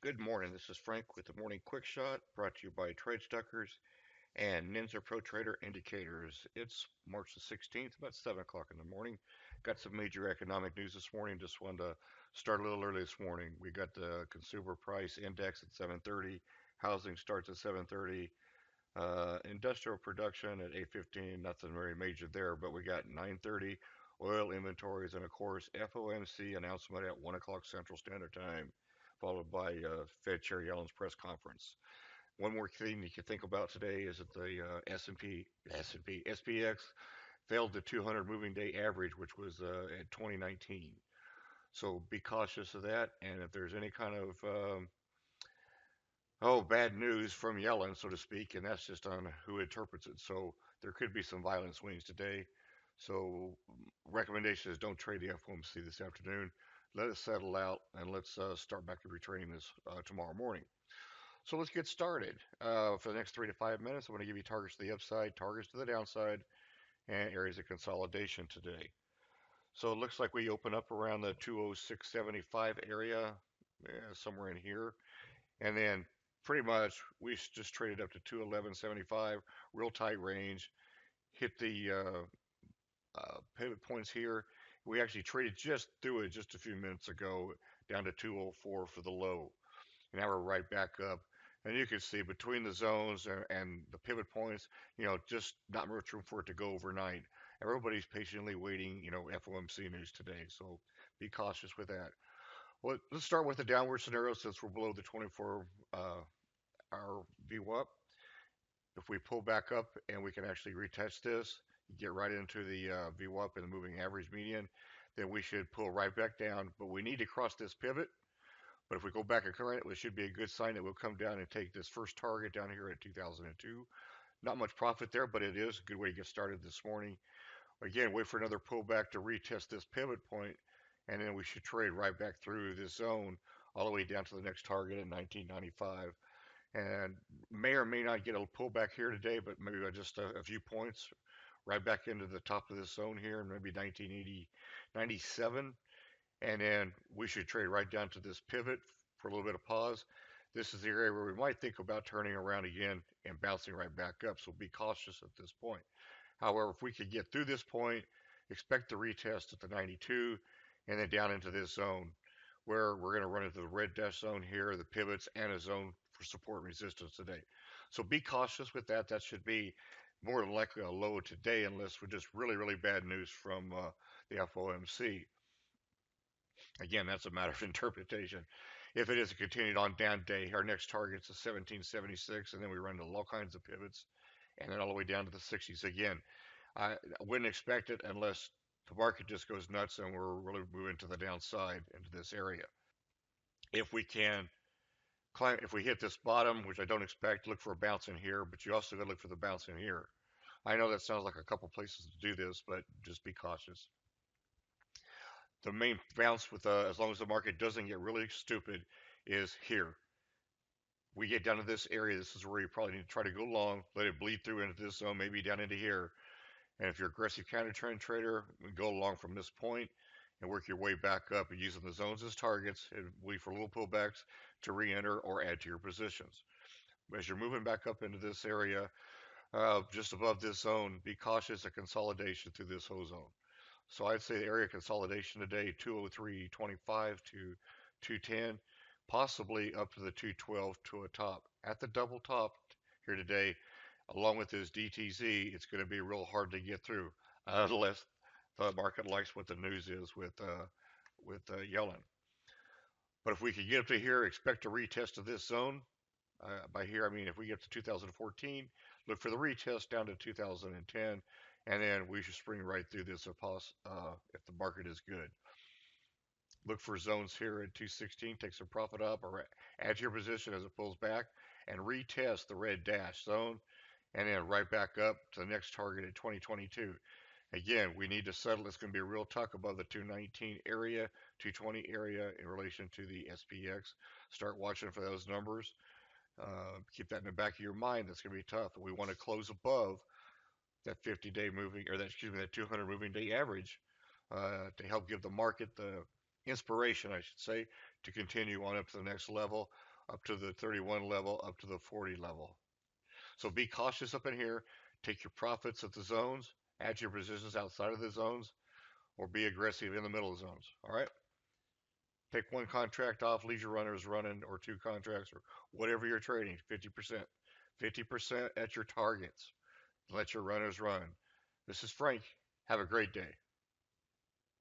Good morning. This is Frank with the Morning Quick Shot, brought to you by Trade Stalkers and Ninja Pro Trader Indicators. It's March the 16th, about 7 o'clock in the morning. Got some major economic news this morning. Just wanted to start a little early this morning. We got the consumer price index at 7:30. Housing starts at 7:30. Industrial production at 8:15. Nothing very major there, but we got 9:30 oil inventories and of course FOMC announcement at 1 o'clock Central Standard Time, followed by Fed Chair Yellen's press conference. One more thing you can think about today is that the S&P, SPX failed the 200 moving day average, which was at 2019. So be cautious of that. And if there's any kind of bad news from Yellen, so to speak, and that's just on who interprets it. So there could be some violent swings today. So recommendation is don't trade the FOMC this afternoon. Let it settle out, and let's start back to retraining this tomorrow morning. So let's get started. For the next 3 to 5 minutes, I'm going to give you targets to the upside, targets to the downside, and areas of consolidation today. So it looks like we open up around the 206.75 area, somewhere in here. And then pretty much we just traded up to 211.75, real tight range. Hit the pivot points here. We actually traded just through it just a few minutes ago, down to 204 for the low. Now we're right back up. And you can see between the zones and the pivot points, just not much room for it to go overnight. Everybody's patiently waiting, FOMC news today. So be cautious with that. Well, let's start with the downward scenario since we're below the 24 hour VWAP. If we pull back up and we can actually retest this, get right into the VWAP and the moving average median, then we should pull right back down. But we need to cross this pivot. But if we go back a current, it should be a good sign that we'll come down and take this first target down here at 2002. Not much profit there, but it is a good way to get started this morning. Again, wait for another pullback to retest this pivot point, and then we should trade right back through this zone all the way down to the next target at 1995. And may or may not get a pullback here today, but maybe by just a few points right back into the top of this zone here, maybe 1980, 97. And then we should trade right down to this pivot for a little bit of pause. This is the area where we might think about turning around again and bouncing right back up. So be cautious at this point. However, if we could get through this point, expect the retest at the 92 and then down into this zone where we're going to run into the red dash zone here, the pivots, and a zone for support and resistance today. So be cautious with that. That should be more than likely a low today unless we're just really, really bad news from the FOMC. Again, that's a matter of interpretation. If it is a continued on down day, our next target is 1776, and then we run into all kinds of pivots, and then all the way down to the 60s. Again, I wouldn't expect it unless the market just goes nuts and we're really moving to the downside into this area. If we can climb, if we hit this bottom, which I don't expect, look for a bounce in here, but you also got to look for the bounce in here. I know that sounds like a couple places to do this, but just be cautious. The main bounce with as long as the market doesn't get really stupid is here. We get down to this area. This is where you probably need to try to go long, let it bleed through into this zone, maybe down into here. And if you're an aggressive counter trend trader, go along from this point and work your way back up using the zones as targets and wait for little pullbacks to re-enter or add to your positions. As you're moving back up into this area, just above this zone, be cautious of consolidation through this whole zone. So I'd say the area consolidation today, 203.25 to 210, possibly up to the 212 to a top. At the double top here today, along with this DTZ, it's going to be real hard to get through unless the market likes what the news is Yellen. But if we could get up to here, expect a retest of this zone. By here, I mean if we get to 2014, look for the retest down to 2010, and then we should spring right through this if the market is good. Look for zones here at 216, take some profit up, or add to your position as it pulls back, and retest the red dash zone, and then right back up to the next target at 2022. Again, we need to settle. It's going to be a real tuck above the 219 area, 220 area in relation to the SPX. Start watching for those numbers. Keep that in the back of your mind. That's going to be tough. We want to close above that 50-day moving, or that 200 moving day average to help give the market the inspiration, I should say, to continue on up to the next level. up to the 31 level, up to the 40 level. So be cautious up in here. Take your profits at the zones, add your positions outside of the zones, or be aggressive in the middle of zones. All right. Take one contract off, leave your runners running, or two contracts, or whatever you're trading. 50%. 50% at your targets. Let your runners run. This is Frank. Have a great day.